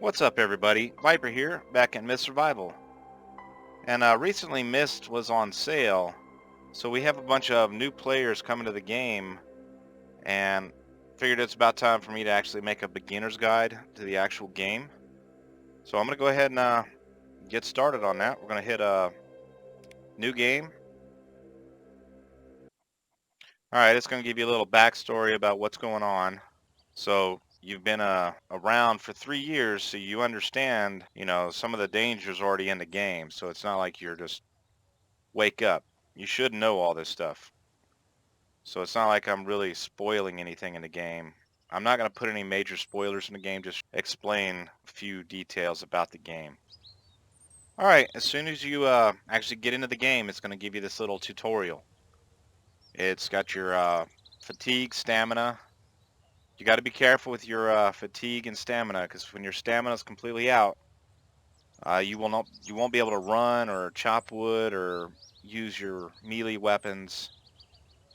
What's up, everybody? Viper here, back in Mist Survival. And recently Mist was on sale, so we have a bunch of new players coming to the game, and figured it's about time for me to actually make a beginner's guide to the actual game. So I'm going to go ahead and get started on that. We're going to hit a new game. Alright, it's going to give you a little backstory about what's going on. So you've been around for 3 years, so you understand, some of the dangers already in the game. So it's not like you're just wake up. You should know all this stuff. So it's not like I'm really spoiling anything in the game. I'm not going to put any major spoilers in the game, just explain a few details about the game. Alright, as soon as you actually get into the game, it's going to give you this little tutorial. It's got your fatigue, stamina. You got to be careful with your fatigue and stamina, because when your stamina is completely out, you won't be able to run or chop wood or use your melee weapons.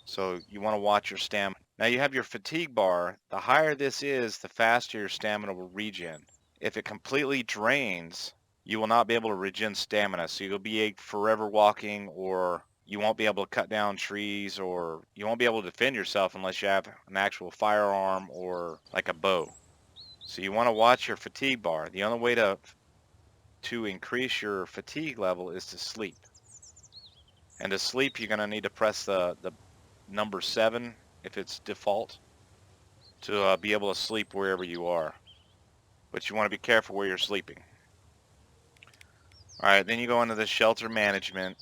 So you want to watch your stamina. Now you have your fatigue bar. The higher this is, the faster your stamina will regen. If it completely drains, you will not be able to regen stamina. So you'll be forever walking, or you won't be able to cut down trees, or you won't be able to defend yourself unless you have an actual firearm or like a bow. So you want to watch your fatigue bar. The only way to increase your fatigue level is to sleep. And to sleep, you're going to need to press the number 7 if it's default to be able to sleep wherever you are. But you want to be careful where you're sleeping. Alright, then you go into the shelter management,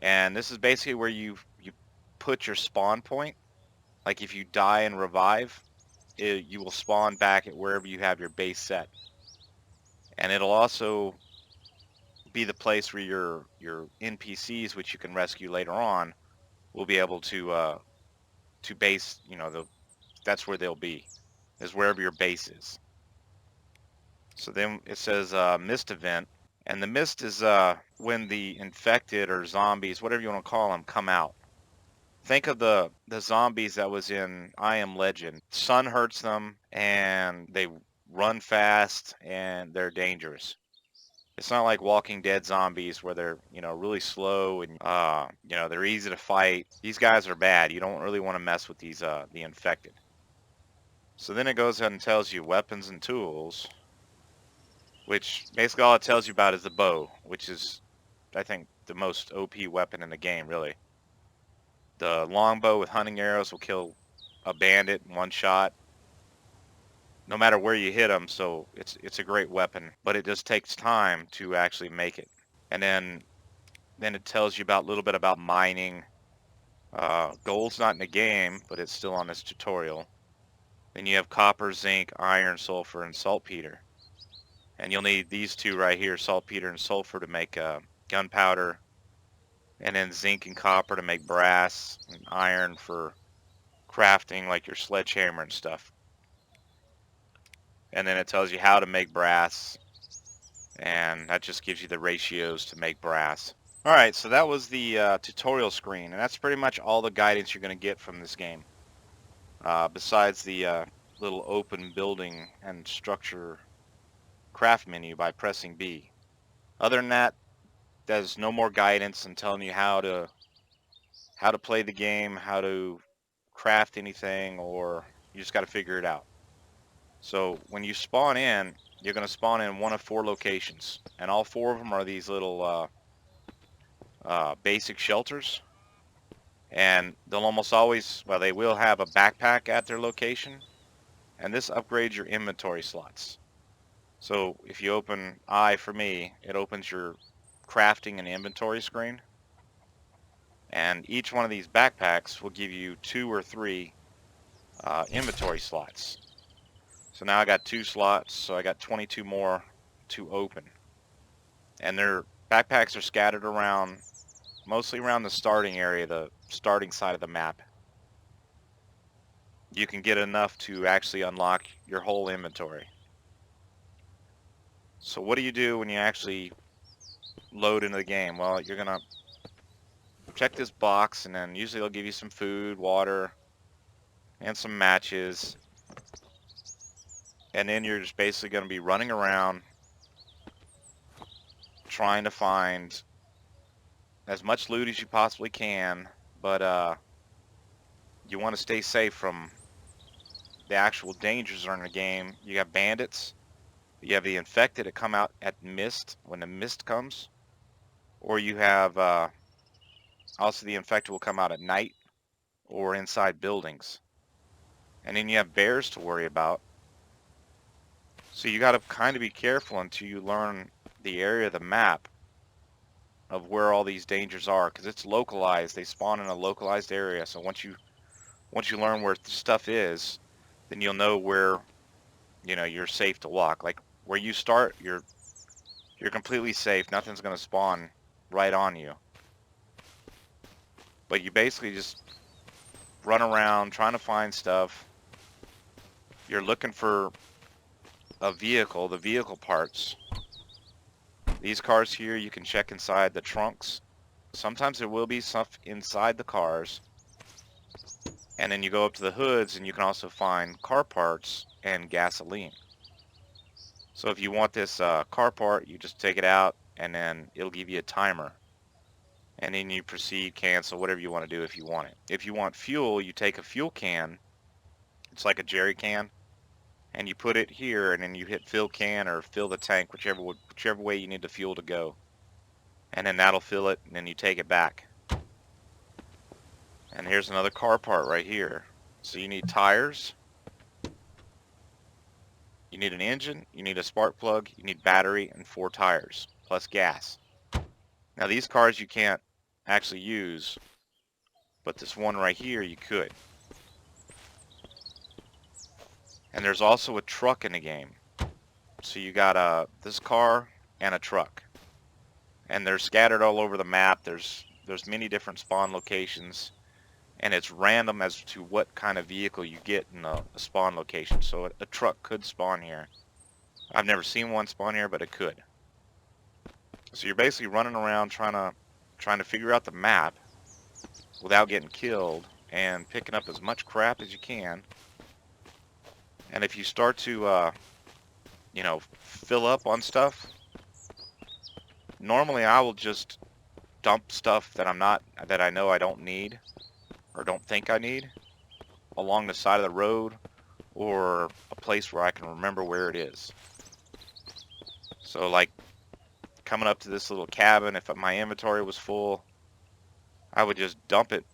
and this is basically where you put your spawn point. Like if you die and revive, you will spawn back at wherever you have your base set. And it'll also be the place where your NPCs, which you can rescue later on, will be able to base, that's where they'll be, is wherever your base is. So then it says mist event, and the mist is when the infected or zombies, whatever you want to call them, come out. Think of the zombies that was in I Am Legend. Sun hurts them, and they run fast, and they're dangerous. It's not like Walking Dead zombies where they're, really slow and, they're easy to fight. These guys are bad. You don't really want to mess with these, the infected. So then it goes ahead and tells you weapons and tools, which basically all it tells you about is the bow, which is, I think, the most OP weapon in the game, really. The longbow with hunting arrows will kill a bandit in one shot, no matter where you hit them, so it's a great weapon, but it just takes time to actually make it. And then it tells you about a little bit about mining. Gold's not in the game, but it's still on this tutorial. Then you have copper, zinc, iron, sulfur, and saltpeter. And you'll need these two right here, saltpeter and sulfur, to make gunpowder. And then zinc and copper to make brass, and iron for crafting like your sledgehammer and stuff. And then it tells you how to make brass, and that just gives you the ratios to make brass. Alright, so that was the tutorial screen, and that's pretty much all the guidance you're going to get from this game. Besides the little open building and structure craft menu by pressing B. Other than that, there's no more guidance and telling you how to play the game, how to craft anything, or you just got to figure it out. So when you spawn in, you're going to spawn in one of 4 locations, and all 4 of them are these little basic shelters. And they'll almost always, well, they will have a backpack at their location, and this upgrades your inventory slots. So if you open I for me, it opens your crafting and inventory screen, and each one of these backpacks will give you 2 or 3 inventory slots. So now I got 2 slots, so I got 22 more to open. And their backpacks are scattered around, mostly around the starting area, the starting side of the map. You can get enough to actually unlock your whole inventory. So what do you do when you actually load into the game? Well, you're gonna check this box, and then usually they'll give you some food, water, and some matches. And then you're just basically going to be running around trying to find as much loot as you possibly can, but you want to stay safe from the actual dangers that are in the game. You have bandits, you have the infected that come out at mist when the mist comes, or you have also the infected will come out at night or inside buildings. And then you have bears to worry about. So you got to kind of be careful until you learn the area of the map of where all these dangers are, because it's localized. They spawn in a localized area. So once you learn where stuff is, then you'll know where you're safe to walk. Like where you start, you're completely safe. Nothing's going to spawn right on you. But you basically just run around trying to find stuff. You're looking for a vehicle, the vehicle parts. These cars here, you can check inside the trunks. Sometimes there will be stuff inside the cars. And then you go up to the hoods and you can also find car parts and gasoline. So if you want this car part, you just take it out and then it'll give you a timer. And then you proceed, cancel, whatever you want to do if you want it. If you want fuel, you take a fuel can. It's like a jerry can. And you put it here and then you hit fill can or fill the tank, whichever way you need the fuel to go. And then that'll fill it and then you take it back. And here's another car part right here. So you need tires. You need an engine, you need a spark plug, you need battery, and 4 tires, plus gas. Now these cars you can't actually use, but this one right here you could. And there's also a truck in the game. So you got this car and a truck. And they're scattered all over the map. There's many different spawn locations. And it's random as to what kind of vehicle you get in a spawn location. So a truck could spawn here. I've never seen one spawn here, but it could. So you're basically running around trying to figure out the map without getting killed and picking up as much crap as you can. And if you start to fill up on stuff, normally I will just dump stuff that I know I don't need or don't think I need along the side of the road or a place where I can remember where it is. So like coming up to this little cabin, if my inventory was full, I would just dump it.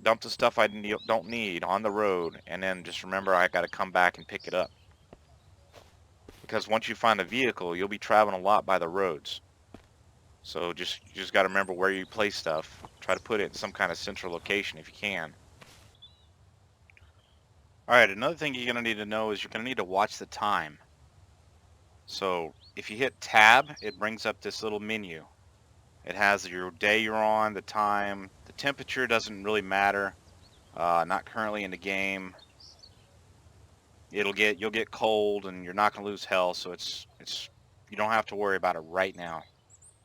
Dump the stuff I don't need on the road, and then just remember I got to come back and pick it up. Because once you find a vehicle, you'll be traveling a lot by the roads. So you just got to remember where you place stuff. Try to put it in some kind of central location if you can. Alright, another thing you're going to need to know is you're going to need to watch the time. So if you hit tab, it brings up this little menu. It has your day you're on, the time, the temperature doesn't really matter. Not currently in the game. You'll get cold and you're not going to lose health, so it's you don't have to worry about it right now.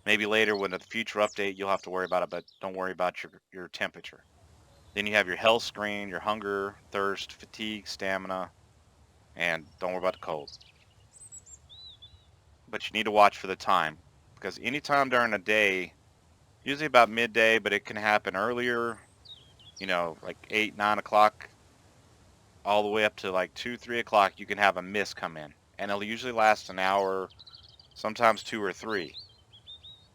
Maybe later when the future update you'll have to worry about it, but don't worry about your temperature. Then you have your health screen, your hunger, thirst, fatigue, stamina, and don't worry about the cold. But you need to watch for the time, because anytime during the day, usually about midday, but it can happen earlier, like 8, 9 o'clock, all the way up to like 2, 3 o'clock, you can have a mist come in. And it'll usually last an hour, sometimes 2 or 3.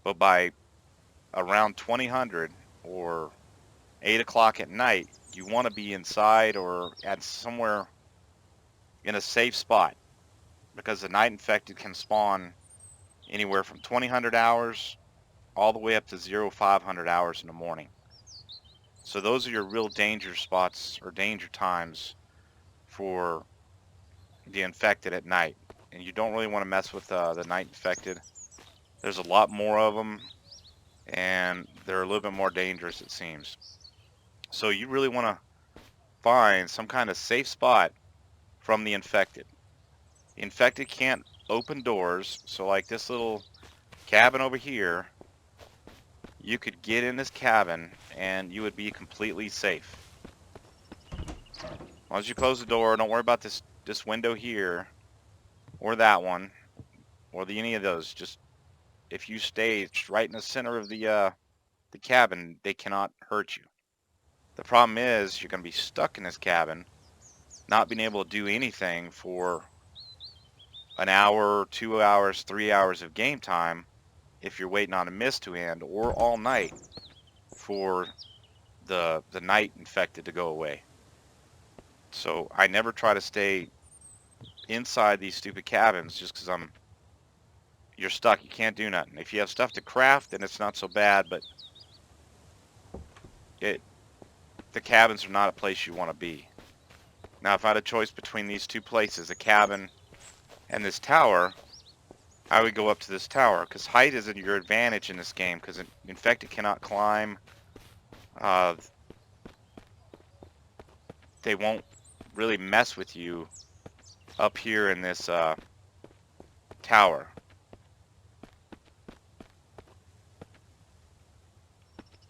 But by around 2000 or 8 o'clock at night, you want to be inside or at somewhere in a safe spot, because the night infected can spawn anywhere from 2000 hours all the way up to 0500 hours in the morning. So those are your real danger spots or danger times for the infected at night. And you don't really want to mess with the night infected. There's a lot more of them, and they're a little bit more dangerous, it seems. So you really want to find some kind of safe spot from the infected. The infected can't open doors, so like this little cabin over here, you could get in this cabin and you would be completely safe. long as you close the door, don't worry about this window here, or that one, or any of those. Just if you stay right in the center of the cabin, they cannot hurt you. The problem is you're going to be stuck in this cabin, not being able to do anything for an hour, 2 hours, 3 hours of game time if you're waiting on a mist to end, or all night for the night infected to go away. So I never try to stay inside these stupid cabins just because you're stuck. You can't do nothing. If you have stuff to craft, then it's not so bad, but the cabins are not a place you want to be. Now, if I had a choice between these two places, a cabin and this tower, I would go up to this tower, because height is your advantage in this game, because infected cannot climb. They won't really mess with you up here in this tower.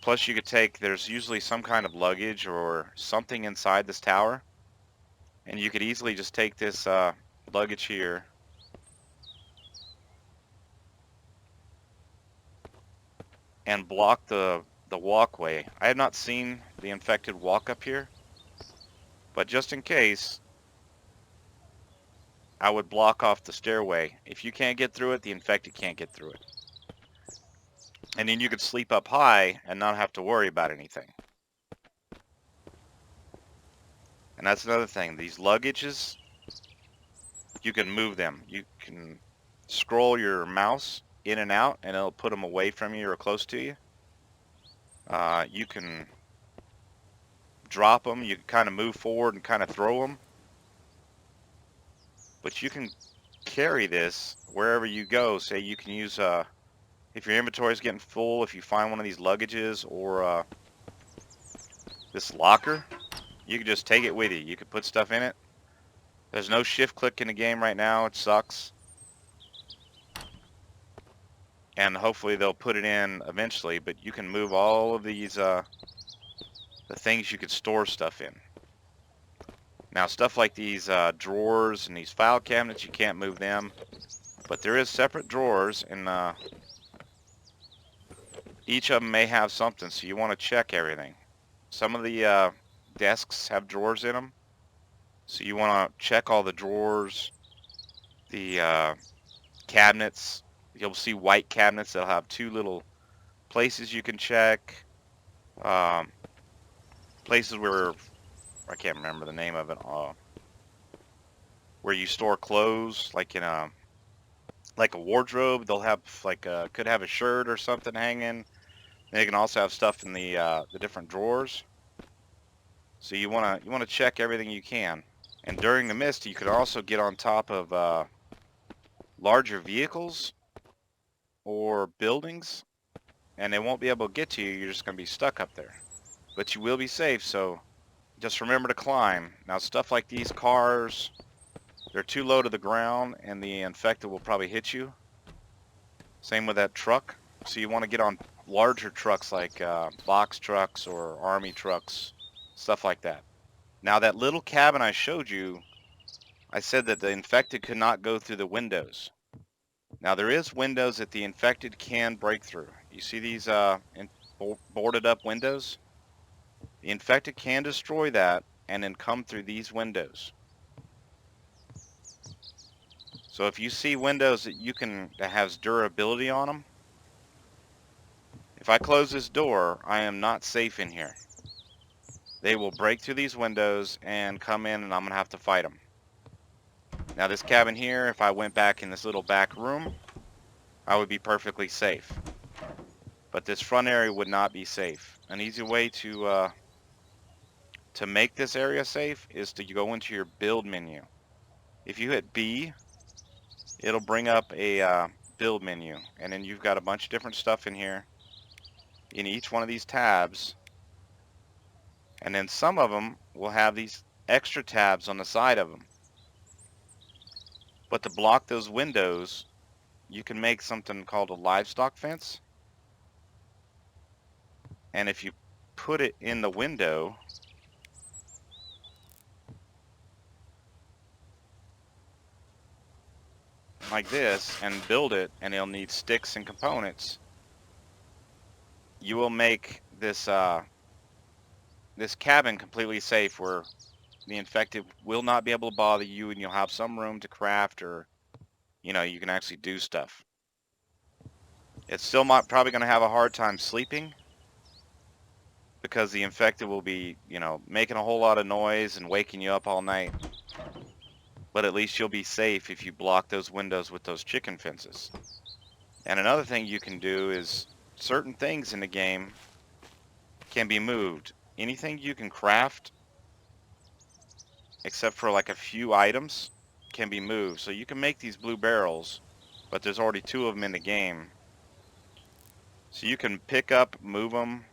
Plus you could take, there's usually some kind of luggage or something inside this tower, and you could easily just take this luggage here and block the walkway. I have not seen the infected walk up here, but just in case, I would block off the stairway. If you can't get through it, the infected can't get through it. And then you could sleep up high and not have to worry about anything. And that's another thing. These luggages, you can move them. You can scroll your mouse in and out, and it'll put them away from you or close to you. You can drop them. You can kind of move forward and kind of throw them. But you can carry this wherever you go. Say you can use, if your inventory is getting full, if you find one of these luggages or this locker, you can just take it with you. You can put stuff in it. There's no shift click in the game right now. It sucks. And hopefully they'll put it in eventually, but you can move all of these, the things you could store stuff in. Now stuff like these drawers and these file cabinets, you can't move them. But there is separate drawers, and each of them may have something, so you want to check everything. Some of the desks have drawers in them, so you want to check all the drawers, the cabinets. You'll see white cabinets that'll have two little places you can check. Places where, I can't remember the name of it, where you store clothes, like in a wardrobe. They'll have could have a shirt or something hanging. They can also have stuff in the different drawers. So you wanna check everything you can. And during the mist, you could also get on top of larger vehicles or buildings, and they won't be able to get to you. You're just gonna be stuck up there. But you will be safe, so just remember to climb. Now stuff like these cars, they're too low to the ground, and the infected will probably hit you. Same with that truck. So you want to get on larger trucks like box trucks or army trucks, stuff like that. Now that little cabin I showed you, I said that the infected could not go through the windows. Now there is windows that the infected can break through. You see these boarded up windows? The infected can destroy that and then come through these windows. So if you see windows that has durability on them, if I close this door, I am not safe in here. They will break through these windows and come in, and I'm gonna have to fight them. Now this cabin here, if I went back in this little back room, I would be perfectly safe. But this front area would not be safe. An easy way to make this area safe is to go into your build menu. If you hit B, it'll bring up a build menu, and then you've got a bunch of different stuff in here in each one of these tabs, and then some of them will have these extra tabs on the side of them. But to block those windows, you can make something called a livestock fence, and if you put it in the window, like this and build it, and it'll need sticks and components, you will make this this cabin completely safe, where the infected will not be able to bother you, and you'll have some room to craft, or you know, you can actually do stuff. It's still probably going to have a hard time sleeping, because the infected will be, you know, making a whole lot of noise and waking you up all night. But at least you'll be safe if you block those windows with those chicken fences. And another thing you can do is, certain things in the game can be moved. Anything you can craft, except for like a few items, can be moved. So you can make these blue barrels, but there's already 2 of them in the game. So you can pick up, move them,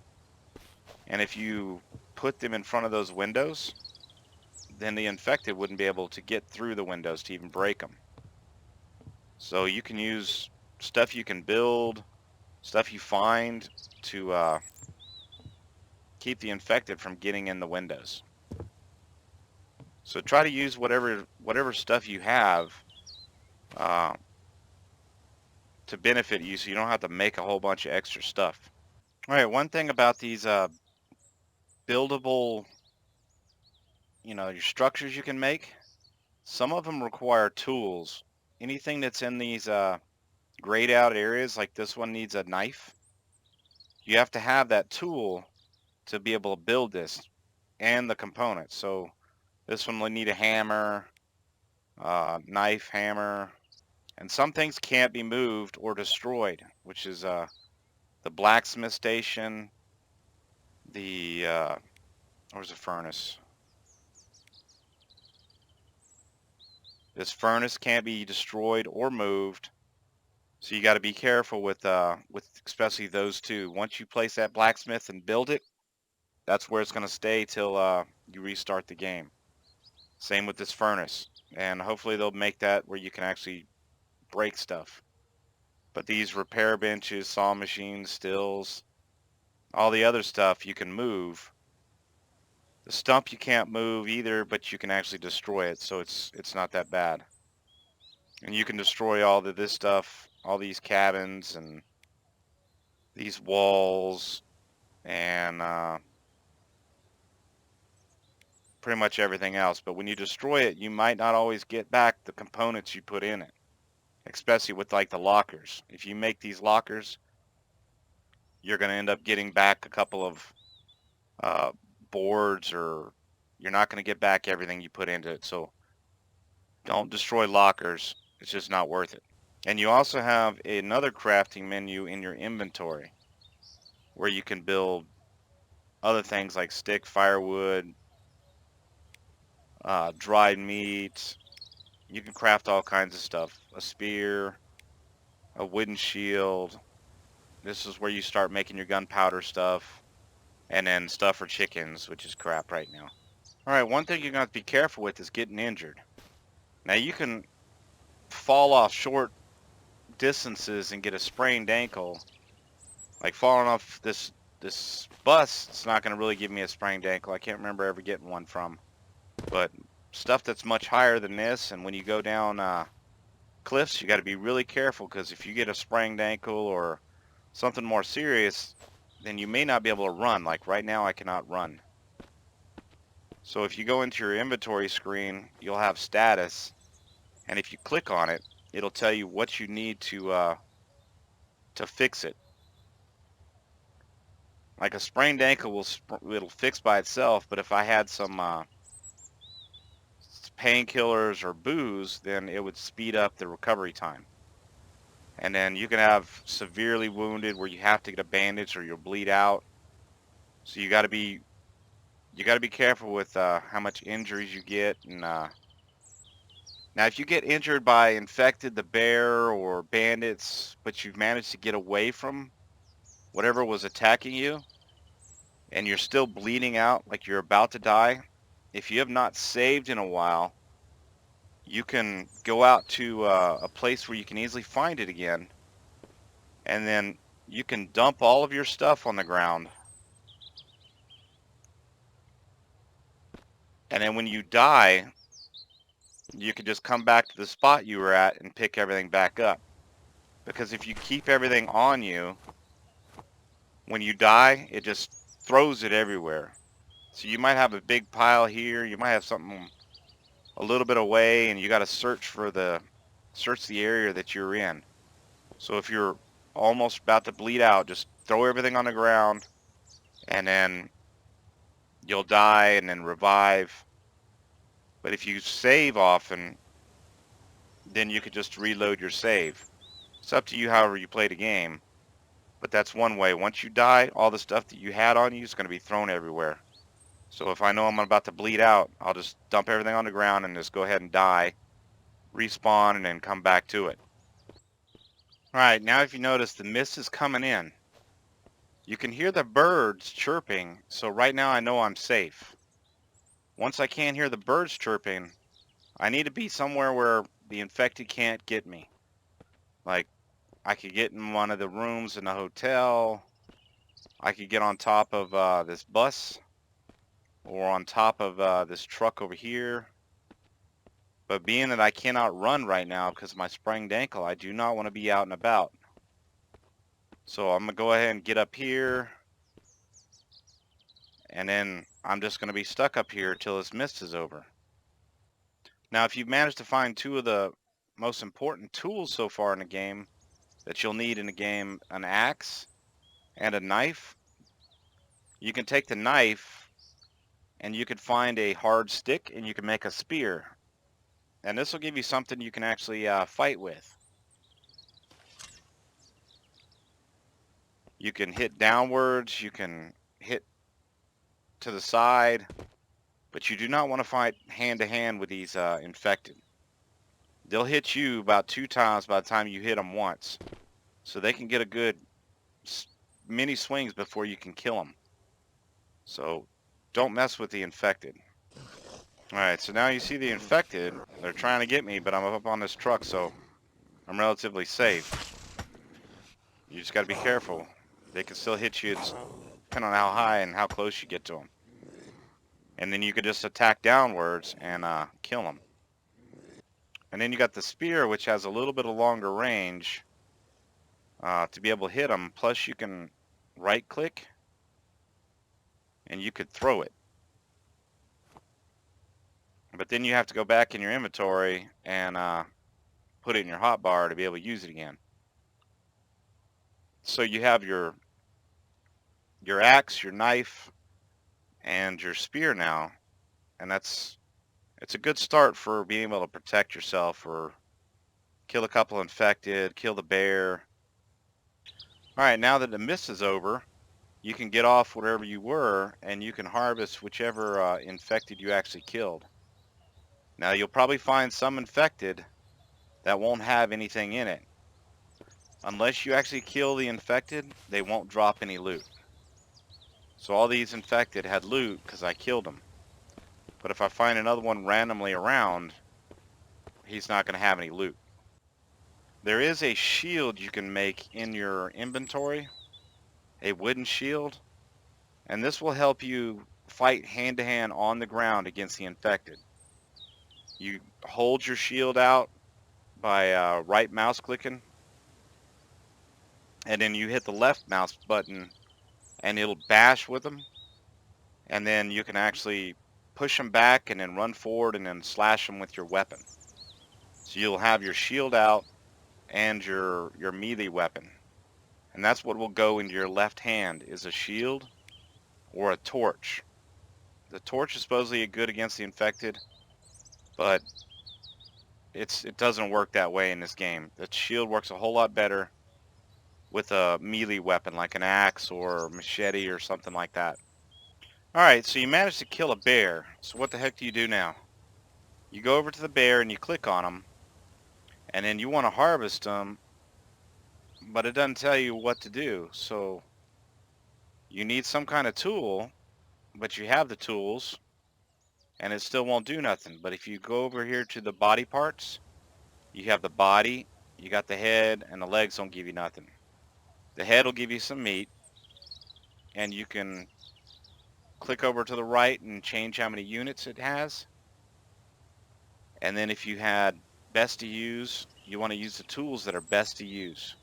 and if you put them in front of those windows, then the infected wouldn't be able to get through the windows to even break them. So you can use stuff you can build, stuff you find, to keep the infected from getting in the windows. So try to use whatever stuff you have uh, to benefit you, so you don't have to make a whole bunch of extra stuff. All right, one thing about these buildable, you know, your structures you can make, some of them require tools. Anything that's in these grayed out areas, like this one needs a knife, you have to have that tool to be able to build this and the components. So this one will need a hammer, knife, hammer, and some things can't be moved or destroyed, which is the blacksmith station, the where's the furnace? This furnace can't be destroyed or moved, so you got to be careful with especially those 2. Once you place that blacksmith and build it, that's where it's going to stay till you restart the game. Same with this furnace, and hopefully they'll make that where you can actually break stuff. But these repair benches, saw machines, stills, all the other stuff you can move. The stump you can't move either, but you can actually destroy it, so it's not that bad. And you can destroy all of this stuff, all these cabins and these walls, and pretty much everything else. But when you destroy it, you might not always get back the components you put in it, especially with like the lockers. If you make these lockers, you're going to end up getting back a couple of boards, or you're not going to get back everything you put into it. So don't destroy lockers. It's just not worth it. And you also have another crafting menu in your inventory where you can build other things like stick, firewood, dried meat. You can craft all kinds of stuff. A spear, a wooden shield. This is where you start making your gunpowder stuff. And then stuff for chickens, which is crap right now. Alright, one thing you're going to have to be careful with is getting injured. Now you can fall off short distances and get a sprained ankle. Like falling off this bus, it's not going to really give me a sprained ankle. I can't remember ever getting one from. But stuff that's much higher than this, and when you go down cliffs, you got to be really careful, because if you get a sprained ankle or something more serious, then you may not be able to run. Like right now, I cannot run. So if you go into your inventory screen, you'll have status, and if you click on it, it'll tell you what you need to fix it. Like a sprained ankle it'll fix by itself, but if I had some painkillers or booze, then it would speed up the recovery time. And then you can have severely wounded where you have to get a bandage or you'll bleed out. So you got to be careful with how much injuries you get. And now, if you get injured by infected, the bear, or bandits, but you've managed to get away from whatever was attacking you, and you're still bleeding out like you're about to die, if you have not saved in a while, you can go out to a place where you can easily find it again, and then you can dump all of your stuff on the ground. And then when you die, you can just come back to the spot you were at and pick everything back up. Because if you keep everything on you, when you die, it just throws it everywhere. So you might have a big pile here, you might have something a little bit away, and you got to search the area that you're in. So if you're almost about to bleed out, just throw everything on the ground, and then you'll die and then revive. But if you save often, then you could just reload your save. It's up to you however you play the game, but that's one way. Once you die, all the stuff that you had on you is going to be thrown everywhere. So if I know I'm about to bleed out, I'll just dump everything on the ground and just go ahead and die, respawn, and then come back to it. Alright, now if you notice, the mist is coming in. You can hear the birds chirping, so right now I know I'm safe. Once I can't hear the birds chirping, I need to be somewhere where the infected can't get me. Like, I could get in one of the rooms in the hotel, I could get on top of this bus, or on top of this truck over here. But being that I cannot run right now because of my sprained ankle, I do not want to be out and about. So I'm going to go ahead and get up here, and then I'm just going to be stuck up here till this mist is over. Now, if you've managed to find two of the most important tools so far in the game that you'll need in the game, an axe and a knife, you can take the knife and you can find a hard stick and you can make a spear. And this will give you something you can actually fight with. You can hit downwards, you can hit to the side, but you do not want to fight hand to hand with these infected. They'll hit you about 2 times by the time you hit them once. So they can get a good many swings before you can kill them. So don't mess with the infected. Alright, so now you see the infected. They're trying to get me, but I'm up on this truck, so I'm relatively safe. You just got to be careful. They can still hit you depending on how high and how close you get to them. And then you could just attack downwards and kill them. And then you got the spear, which has a little bit of longer range to be able to hit them. Plus you can right click and you could throw it. But then you have to go back in your inventory and put it in your hotbar to be able to use it again. So you have your axe, your knife, and your spear now, and it's a good start for being able to protect yourself or kill a couple infected, kill the bear. Alright, now that the mist is over, you can get off wherever you were and you can harvest whichever infected you actually killed. Now you'll probably find some infected that won't have anything in it. Unless you actually kill the infected, they won't drop any loot. So all these infected had loot because I killed them. But if I find another one randomly around, he's not going to have any loot. There is a shield you can make in your inventory, a wooden shield, and this will help you fight hand to hand on the ground against the infected. You hold your shield out by right mouse clicking, and then you hit the left mouse button and it'll bash with them, and then you can actually push them back and then run forward and then slash them with your weapon. So you'll have your shield out and your melee weapon, and that's what will go into your left hand, is a shield or a torch. The torch is supposedly good against the infected, but it doesn't work that way in this game. The shield works a whole lot better with a melee weapon like an axe or machete or something like that. Alright, so you managed to kill a bear. So what the heck do you do now? You go over to the bear and you click on him, and then you want to harvest him, but it doesn't tell you what to do. So you need some kind of tool, but you have the tools and it still won't do nothing. But if you go over here to the body parts, you have the body, you got the head, and the legs don't give you nothing. The head will give you some meat, and you can click over to the right and change how many units it has. And then if you had best to use, you want to use the tools that are best to use,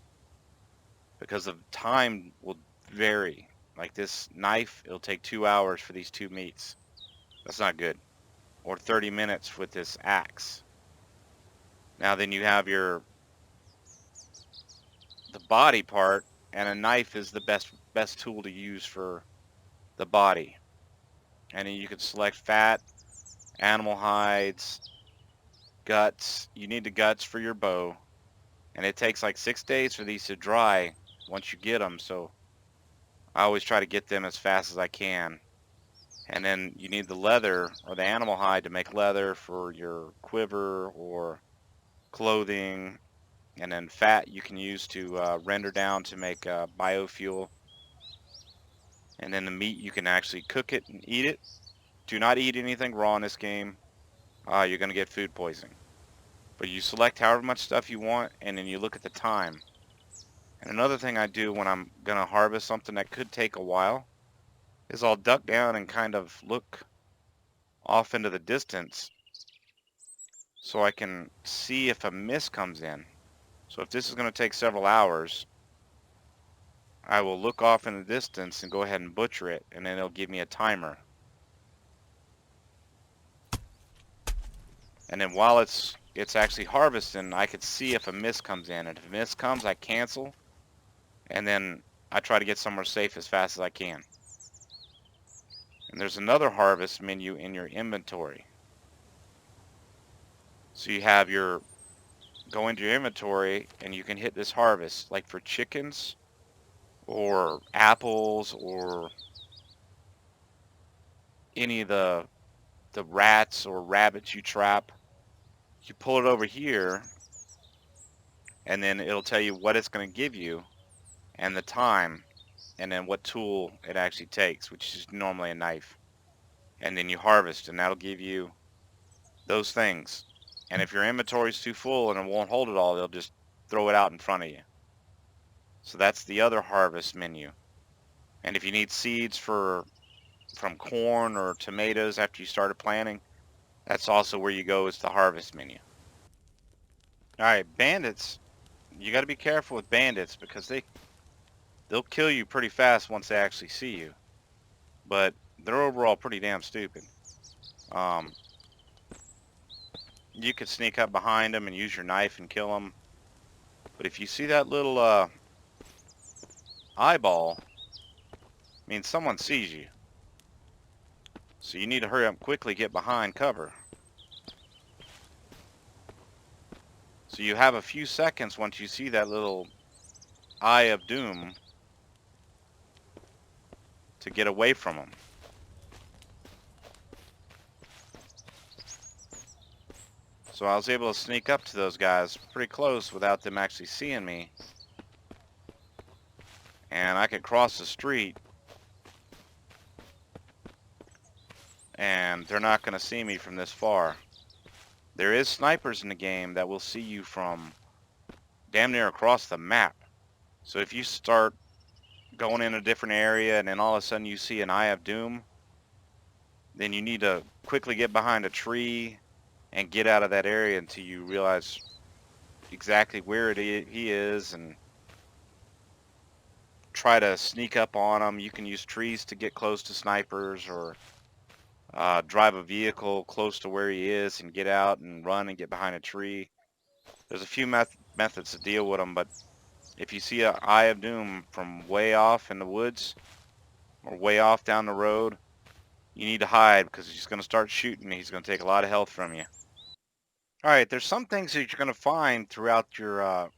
because the time will vary. Like this knife, it'll take 2 hours for these 2 meats. That's not good. Or 30 minutes with this axe. Now then you have the body part, and a knife is the best tool to use for the body. And then you can select fat, animal hides, guts. You need the guts for your bow. And it takes like 6 days for these to dry once you get them, so I always try to get them as fast as I can. And then you need the leather or the animal hide to make leather for your quiver or clothing. And then fat you can use to render down to make biofuel. And then the meat, you can actually cook it and eat it. Do not eat anything raw in this game. You're going to get food poisoning. But you select however much stuff you want, and then you look at the time. And another thing I do when I'm going to harvest something that could take a while is I'll duck down and kind of look off into the distance so I can see if a mist comes in. So if this is going to take several hours, I will look off in the distance and go ahead and butcher it, and then it'll give me a timer. And then while it's actually harvesting, I could see if a mist comes in. And if a mist comes, I cancel, and then I try to get somewhere safe as fast as I can. And there's another harvest menu in your inventory. So you have go into your inventory and you can hit this harvest, like for chickens or apples or any of the rats or rabbits you trap. You pull it over here, and then it'll tell you what it's going to give you and the time, and then what tool it actually takes, which is normally a knife. And then you harvest, and that'll give you those things. And if your inventory's too full and it won't hold it all, they'll just throw it out in front of you. So that's the other harvest menu. And if you need seeds from corn or tomatoes after you started planting, that's also where you go, is the harvest menu. Alright, bandits. You got to be careful with bandits because they'll kill you pretty fast once they actually see you. But they're overall pretty damn stupid. You could sneak up behind them and use your knife and kill them. But if you see that little eyeball, it means someone sees you. So you need to hurry up and quickly get behind cover. So you have a few seconds once you see that little eye of doom to get away from them. So I was able to sneak up to those guys pretty close without them actually seeing me. And I could cross the street and they're not going to see me from this far. There is snipers in the game that will see you from damn near across the map. So if you start going in a different area and then all of a sudden you see an Eye of Doom, then you need to quickly get behind a tree and get out of that area until you realize exactly where he is, and try to sneak up on him. You can use trees to get close to snipers, or drive a vehicle close to where he is and get out and run and get behind a tree. There's a few methods to deal with them, but if you see an Eye of Doom from way off in the woods or way off down the road, you need to hide because he's going to start shooting and he's going to take a lot of health from you. Alright, there's some things that you're going to find throughout your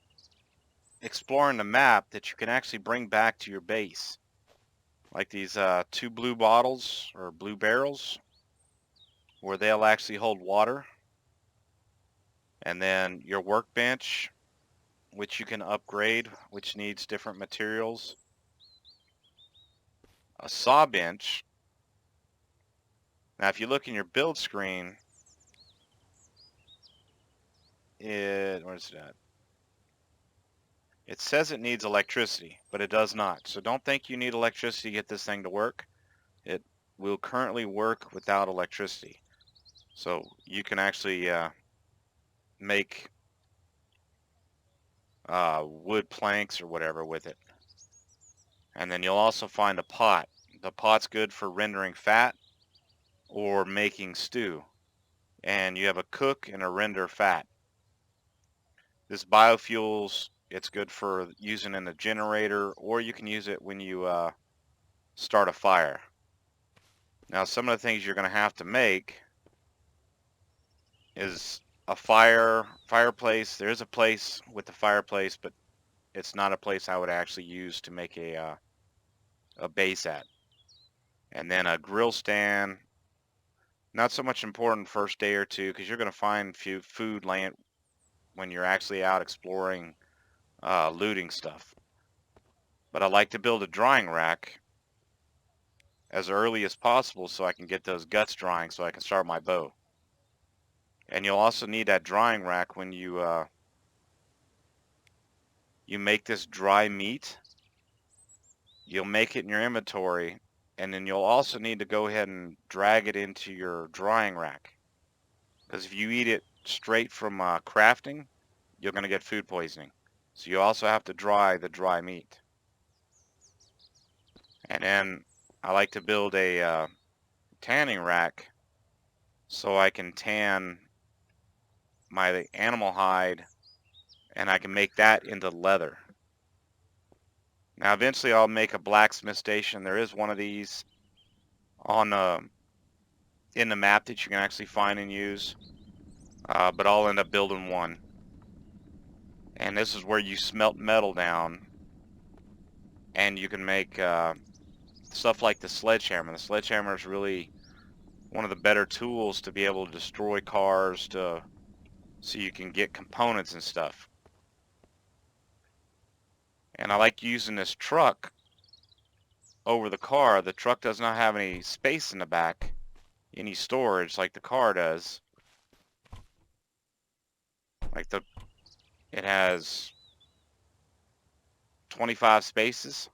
exploring the map that you can actually bring back to your base. Like these 2 blue bottles or blue barrels where they'll actually hold water. And then your workbench, which you can upgrade, which needs different materials. A saw bench. Now if you look in your build screen, where's it at? It says it needs electricity, but it does not. So don't think you need electricity to get this thing to work. will currently work without electricity. So you can actually make wood planks or whatever with it. And then you'll also find a pot. The pot's good for rendering fat or making stew. And you have a cook and a render fat. This biofuels, it's good for using in a generator, or you can use it when you start a fire. Now, some of the things you're going to have to make is a fireplace. There is a place with the fireplace, but it's not a place I would actually use to make a base at. And then a grill stand. Not so much important first day or two, because you're going to find food laying when you're actually out exploring, looting stuff. But I like to build a drying rack as early as possible so I can get those guts drying so I can start my bow. And you'll also need that drying rack when you make this dry meat. You'll make it in your inventory, and then you'll also need to go ahead and drag it into your drying rack. Because if you eat it straight from crafting, you're going to get food poisoning. So you also have to dry the dry meat. And then I like to build a tanning rack so I can tan my animal hide, and I can make that into leather. Now eventually I'll make a blacksmith station. There is one of these on in the map that you can actually find and use, but I'll end up building one. And this is where you smelt metal down, and you can make stuff like the sledgehammer. The sledgehammer is really one of the better tools to be able to destroy cars, so you can get components and stuff. And I like using this truck over the car. The truck does not have any space in the back, any storage like the car does. It has 25 spaces,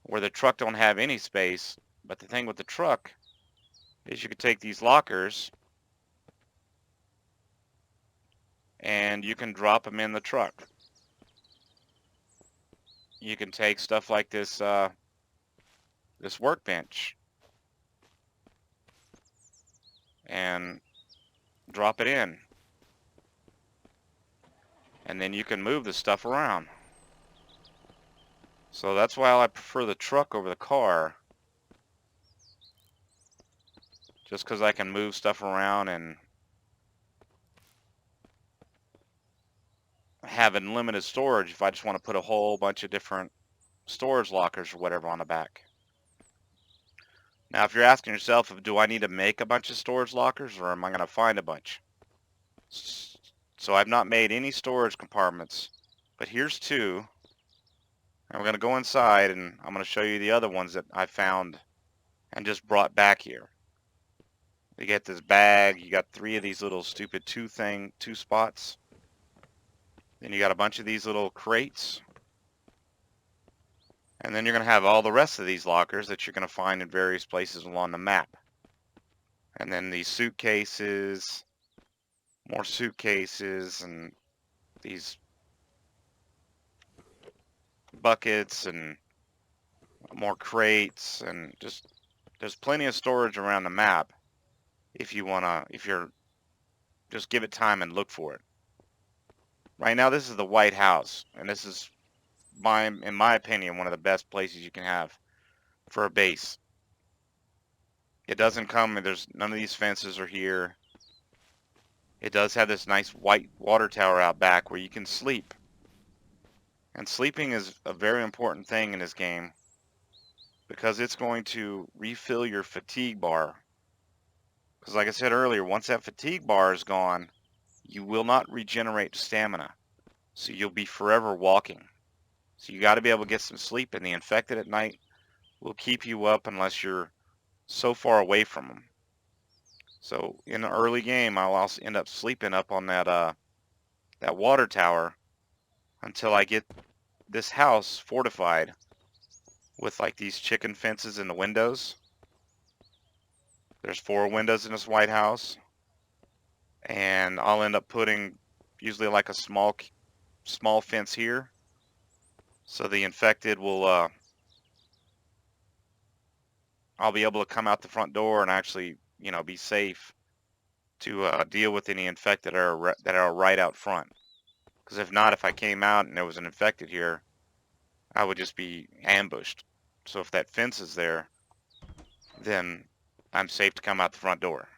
where the truck don't have any space. But the thing with the truck is you could take these lockers and you can drop them in the truck. You can take stuff like this this workbench and drop it in, and then you can move the stuff around. So that's why I prefer the truck over the car, just because I can move stuff around and have unlimited storage if I just want to put a whole bunch of different storage lockers or whatever on the back. Now, if you're asking yourself, do I need to make a bunch of storage lockers, or am I going to find a bunch? So I've not made any storage compartments, but here's two. And we're going to go inside, and I'm going to show you the other ones that I found and just brought back here. You get this bag. You got 3 of these little stupid two spots. Then you got a bunch of these little crates. And then you're going to have all the rest of these lockers that you're going to find in various places along the map. And then these suitcases, more suitcases, and these buckets, and more crates, and just there's plenty of storage around the map if you're just give it time and look for it. Right now, this is the White House, and this is in my opinion, one of the best places you can have for a base. It doesn't come, there's none of these fences are here. It does have this nice white water tower out back where you can sleep. And sleeping is a very important thing in this game, because it's going to refill your fatigue bar. Because like I said earlier, once that fatigue bar is gone, you will not regenerate stamina. So you'll be forever walking. So you got to be able to get some sleep, and the infected at night will keep you up unless you're so far away from them. So in the early game, I'll also end up sleeping up on that water tower until I get this house fortified with like these chicken fences in the windows. There's 4 windows in this White House. And I'll end up putting usually like a small fence here, so the infected will I'll be able to come out the front door and actually, you know, be safe to deal with any infected that are right out front. Because if not, if I came out and there was an infected here, I would just be ambushed. So if that fence is there, then I'm safe to come out the front door.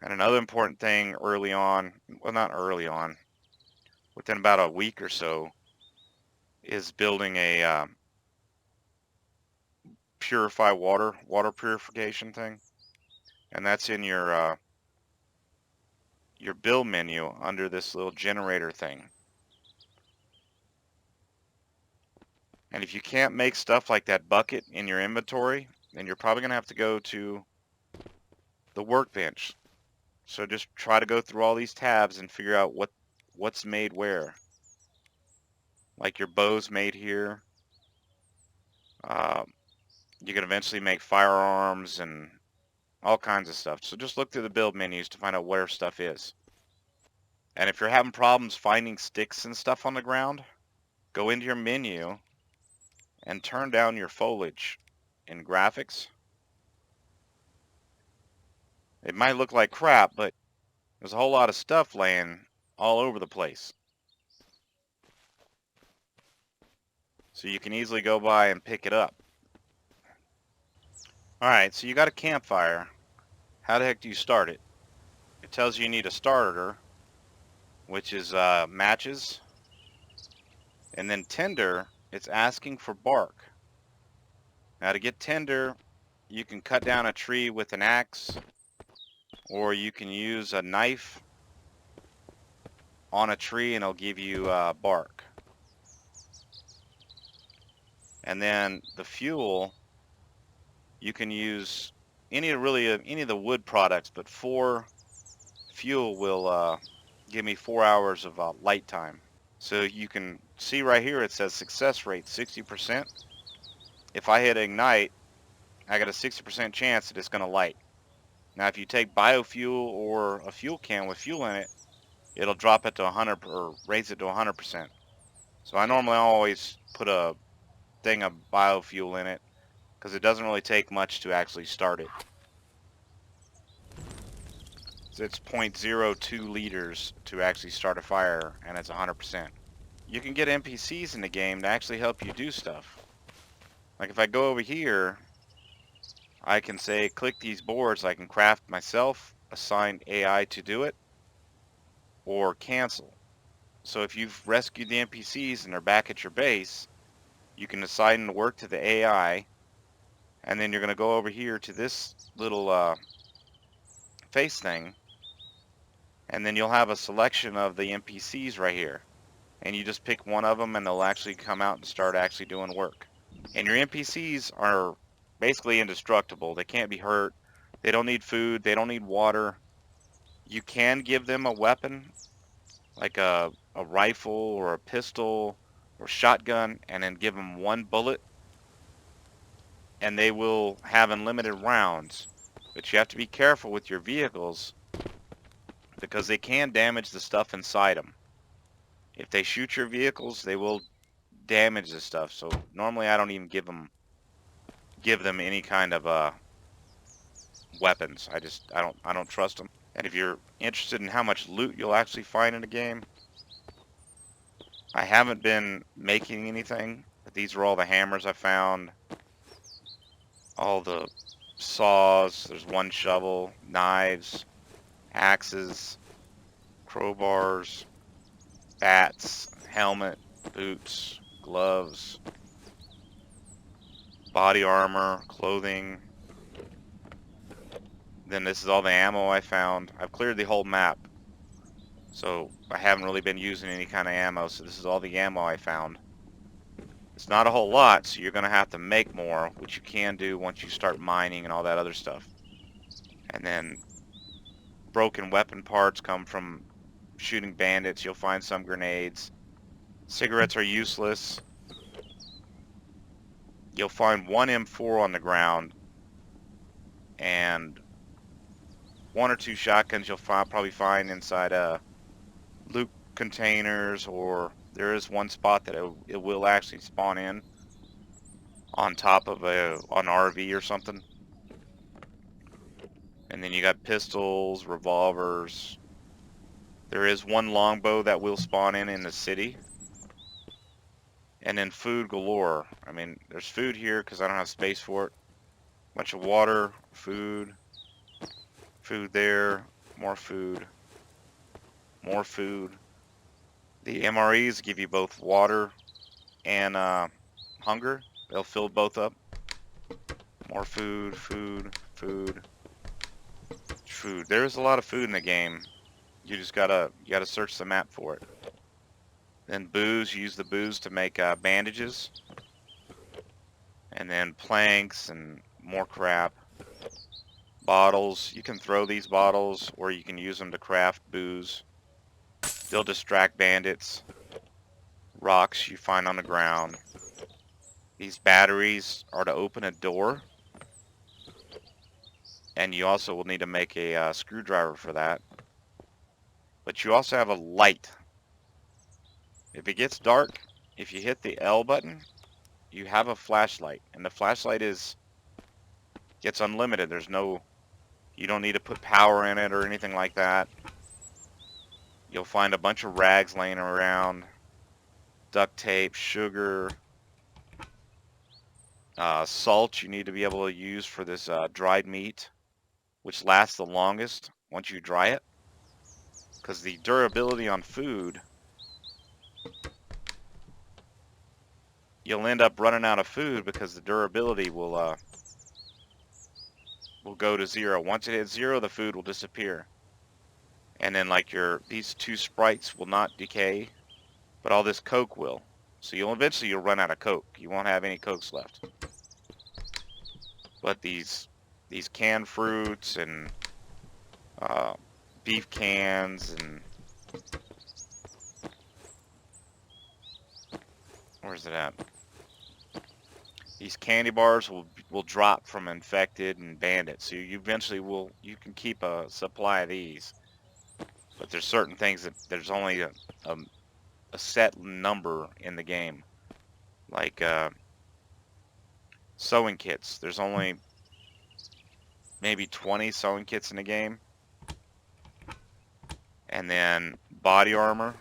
And another important thing early on, well, not early on, within about a week or so, is building a purify water purification thing. And that's in your build menu under this little generator thing. And if you can't make stuff like that bucket in your inventory, then you're probably going to have to go to the workbench. So just try to go through all these tabs and figure out what's made where. Like your bow's made here. You can eventually make firearms and all kinds of stuff. So just look through the build menus to find out where stuff is. And if you're having problems finding sticks and stuff on the ground, go into your menu and turn down your foliage in graphics. It might look like crap, but there's a whole lot of stuff laying all over the place. So you can easily go by and pick it up. Alright, so you got a campfire. How the heck do you start it? It tells you need a starter, which is matches. And then tinder, it's asking for bark. Now to get tinder, you can cut down a tree with an axe, or you can use a knife on a tree and it'll give you bark. And then the fuel, you can use any of the wood products, but 4 fuel will give me 4 hours of light time. So you can see right here it says success rate 60%. If I hit ignite, I got a 60% chance that it's going to light. Now if you take biofuel or a fuel can with fuel in it, it'll drop it to 100 or raise it to 100%. So I normally always put a thing of biofuel in it because it doesn't really take much to actually start it. So it's 0.02 liters to actually start a fire, and it's 100%. You can get NPCs in the game to actually help you do stuff. Like if I go over here, I can say click these boards. I can craft myself, assign AI to do it, or cancel. So if you've rescued the NPCs and they're back at your base, you can assign the work to the AI, and then you're going to go over here to this little face thing, and then you'll have a selection of the NPCs right here. And you just pick one of them and they'll actually come out and start actually doing work. And your NPCs are basically indestructible. They can't be hurt. They don't need food. They don't need water. You can give them a weapon, like a rifle or a pistol or shotgun, and then give them 1 bullet. And they will have unlimited rounds. But you have to be careful with your vehicles because they can damage the stuff inside them. If they shoot your vehicles, they will damage the stuff. So normally I don't even give them any kind of weapons. I don't trust them. And if you're interested in how much loot you'll actually find in the game, I haven't been making anything, but these are all the hammers I found, all the saws. There's 1 shovel, knives, axes, crowbars, bats, helmet, boots, gloves, body armor, clothing. Then this is all the ammo I found. I've cleared the whole map, so I haven't really been using any kind of ammo, so this is all the ammo I found. It's not a whole lot, so you're going to have to make more, which you can do once you start mining and all that other stuff. And then broken weapon parts come from shooting bandits. You'll find some grenades. Cigarettes are useless. You'll find 1 M4 on the ground, and 1 or 2 shotguns you'll probably find inside loot containers, or there is one spot that it will actually spawn in on top of an RV or something. And then you got pistols, revolvers. There is one longbow that will spawn in the city. And then food galore. I mean, there's food here because I don't have space for it. Bunch of water, food, food there, more food, more food. The MREs give you both water and hunger. They'll fill both up. More food, food, food, food. There's a lot of food in the game. You just gotta search the map for it. Then booze. Use the booze to make bandages. And then planks and more crap. Bottles. You can throw these bottles, or you can use them to craft booze. They'll distract bandits. Rocks you find on the ground. These batteries are to open a door. And you also will need to make a screwdriver for that. But you also have a light. If it gets dark, if you hit the L button, you have a flashlight. And the flashlight gets unlimited. You don't need to put power in it or anything like that. You'll find a bunch of rags laying around. Duct tape, sugar, salt you need to be able to use for this dried meat, which lasts the longest once you dry it. Because the durability on food, you'll end up running out of food because the durability will go to 0. Once it hits 0, the food will disappear. And then like these 2 sprites will not decay, but all this Coke will. So eventually you'll run out of Coke. You won't have any Cokes left. But these canned fruits and beef cans and where's it at? These candy bars will drop from infected and bandits. So you eventually you can keep a supply of these. But there's certain things that there's only a set number in the game. Like sewing kits. There's only maybe 20 sewing kits in the game. And then body armor.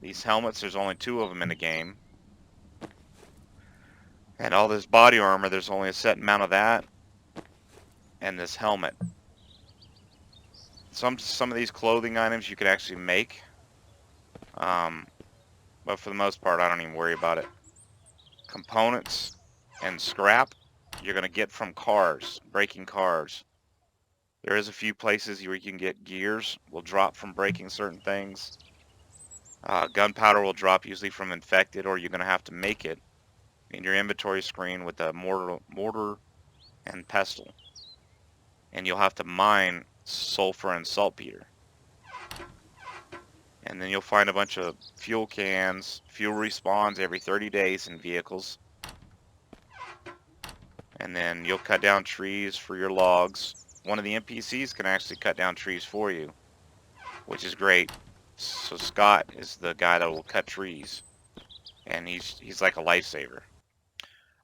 These helmets, there's only 2 of them in the game. And all this body armor, there's only a set amount of that. And this helmet. Some of these clothing items you could actually make. But for the most part, I don't even worry about it. Components and scrap you're going to get from cars, breaking cars. There is a few places where you can get gears. Will drop from breaking certain things. Gunpowder will drop usually from infected, or you're going to have to make it in your inventory screen with a mortar and pestle. And you'll have to mine sulfur and saltpeter. And then you'll find a bunch of fuel cans. Fuel respawns every 30 days in vehicles. And then you'll cut down trees for your logs. One of the NPCs can actually cut down trees for you, which is great. So Scott is the guy that will cut trees, and he's like a lifesaver.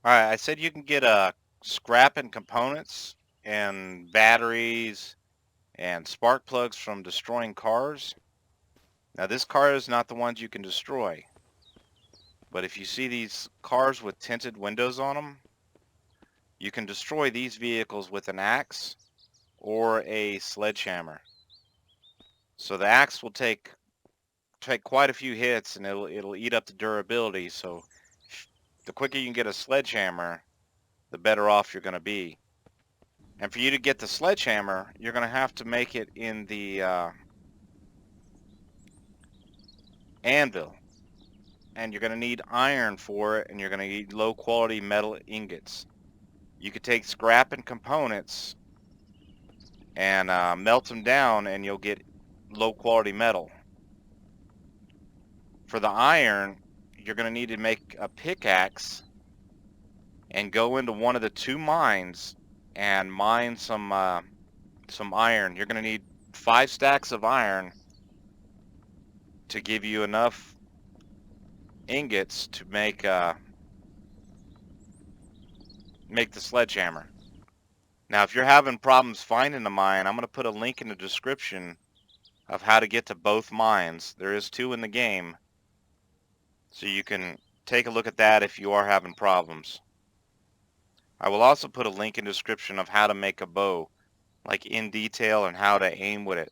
Alright, I said you can get scrap and components and batteries and spark plugs from destroying cars. Now this car is not the ones you can destroy, but if you see these cars with tinted windows on them, you can destroy these vehicles with an axe or a sledgehammer. So the axe will take quite a few hits, and it'll eat up the durability. So the quicker you can get a sledgehammer, the better off you're going to be. And for you to get the sledgehammer, you're going to have to make it in the anvil. And you're going to need iron for it, and you're going to need low quality metal ingots. You could take scrap and components and melt them down, and you'll get low quality metal. For the iron, you're going to need to make a pickaxe and go into one of the 2 mines and mine some some iron. You're going to need 5 stacks of iron to give you enough ingots to make the sledgehammer. Now, if you're having problems finding the mine, I'm going to put a link in the description of how to get to both mines. There is 2 in the game, so you can take a look at that if you are having problems. I will also put a link in the description of how to make a bow, like in detail, and how to aim with it.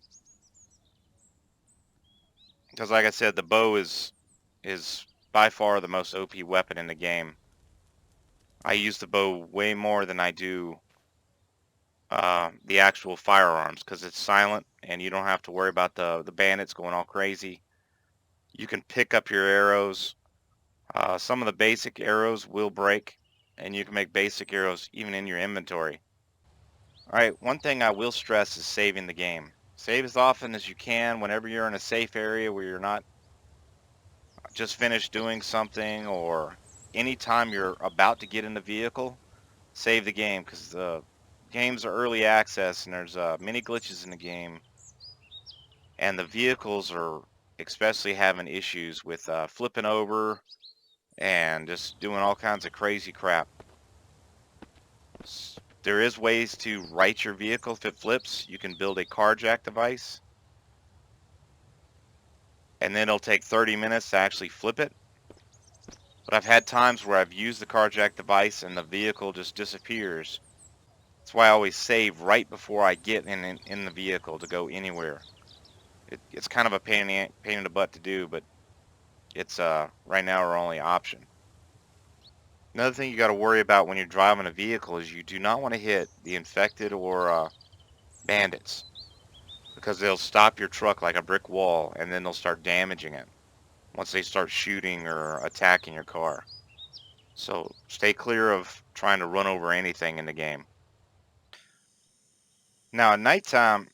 Because like I said, the bow is by far the most OP weapon in the game. I use the bow way more than I do the actual firearms, because it's silent and you don't have to worry about the bandits going all crazy. You can pick up your arrows. Some of the basic arrows will break, and you can make basic arrows even in your inventory. Alright, one thing I will stress is saving the game. Save as often as you can whenever you're in a safe area where you're not just finished doing something, or anytime you're about to get in the vehicle, save the game, because the games are early access and there's many glitches in the game, and the vehicles are especially having issues with flipping over and just doing all kinds of crazy crap. There is ways to right your vehicle if it flips. You can build a carjack device, and then it'll take 30 minutes to actually flip it. But I've had times where I've used the carjack device and the vehicle just disappears. That's why I always save right before I get in the vehicle to go anywhere. It's kind of a pain in the butt to do, but it's right now our only option. Another thing you got to worry about when you're driving a vehicle is you do not want to hit the infected or bandits, because they'll stop your truck like a brick wall, and then they'll start damaging it once they start shooting or attacking your car. So stay clear of trying to run over anything in the game. Now at nighttime,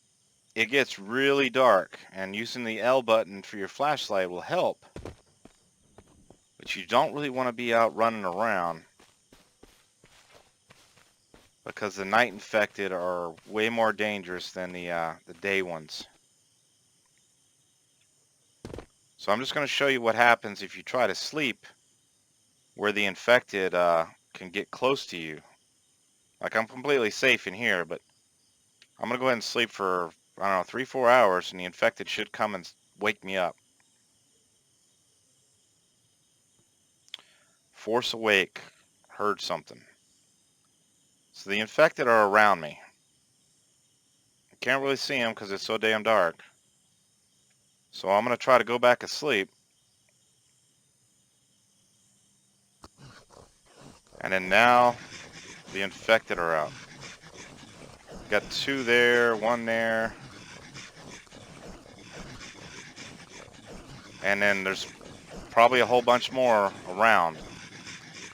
it gets really dark, and using the L button for your flashlight will help, but you don't really want to be out running around, because the night infected are way more dangerous than the day ones. So I'm just going to show you what happens if you try to sleep where the infected can get close to you. Like, I'm completely safe in here, but I'm going to go ahead and sleep for, I don't know, 3-4 hours, and the infected should come and wake me up. Force awake. Heard something. So the infected are around me. I can't really see them because it's so damn dark. So I'm going to try to go back to sleep. And then now the infected are out. Got 2 there, 1 there. And then there's probably a whole bunch more around.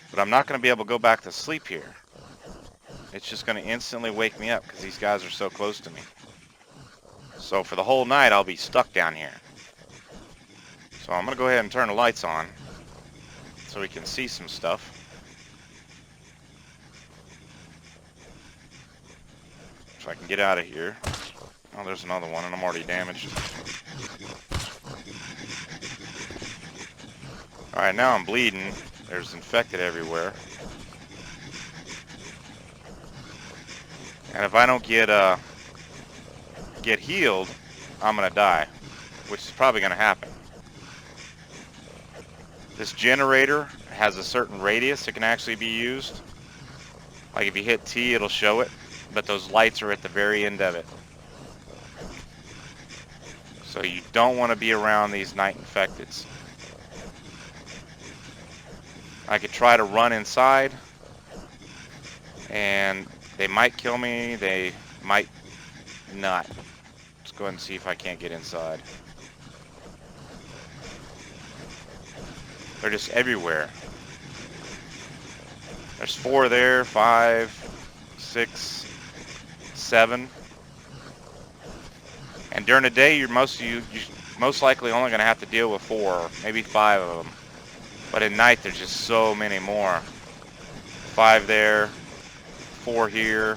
But I'm not going to be able to go back to sleep here. It's just going to instantly wake me up because these guys are so close to me. So for the whole night, I'll be stuck down here. So I'm going to go ahead and turn the lights on so we can see some stuff. So I can get out of here. Oh, there's another one, and I'm already damaged. Alright, now I'm bleeding. There's infected everywhere. And if I don't get healed, I'm gonna die, which is probably gonna happen. This generator has a certain radius it can actually be used. Like if you hit T, it'll show it, but those lights are at the very end of it. So you don't want to be around these night infecteds. I could try to run inside, and they might kill me, they might not. Let's go ahead and see if I can't get inside. They're just everywhere. There's 4 there, 5, 6, 7. And during the day, you're most likely only going to have to deal with 4, maybe 5 of them. But at night, there's just so many more. 5 there, 4 here,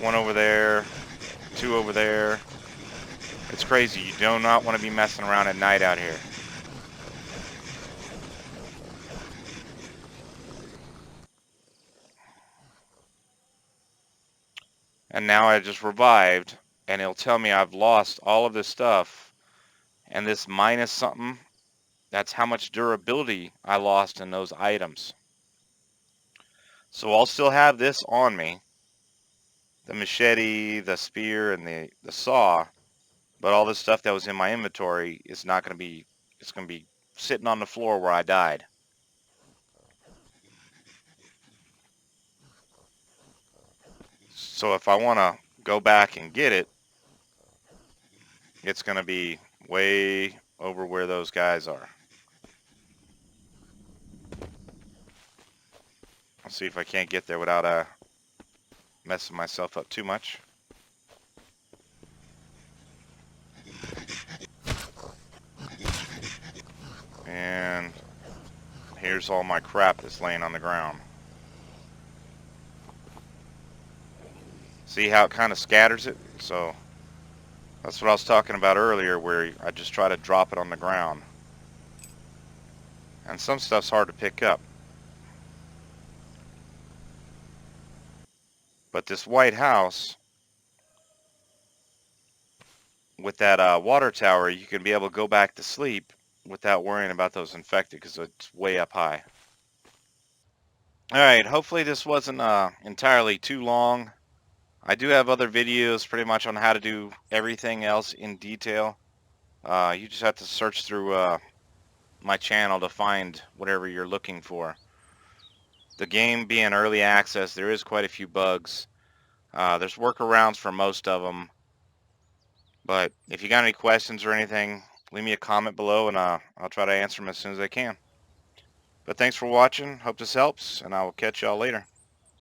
1 over there, 2 over there. It's crazy. You do not want to be messing around at night out here. And now I just revived, and it'll tell me I've lost all of this stuff, and this minus something, that's how much durability I lost in those items. So I'll still have this on me, the machete, the spear, and the saw, but all this stuff that was in my inventory is not going to be, it's going to be sitting on the floor where I died. So if I want to go back and get it, it's going to be way over where those guys are. I'll see if I can't get there without messing myself up too much. And here's all my crap that's laying on the ground. See how it kind of scatters it? So that's what I was talking about earlier, where I just try to drop it on the ground. And some stuff's hard to pick up. But this White House, with that water tower, you can be able to go back to sleep without worrying about those infected, because it's way up high. Alright, hopefully this wasn't entirely too long. I do have other videos pretty much on how to do everything else in detail. You just have to search through my channel to find whatever you're looking for. The game being early access, there is quite a few bugs. There's workarounds for most of them. But if you got any questions or anything, leave me a comment below, and I'll try to answer them as soon as I can. But thanks for watching. Hope this helps, and I will catch y'all later.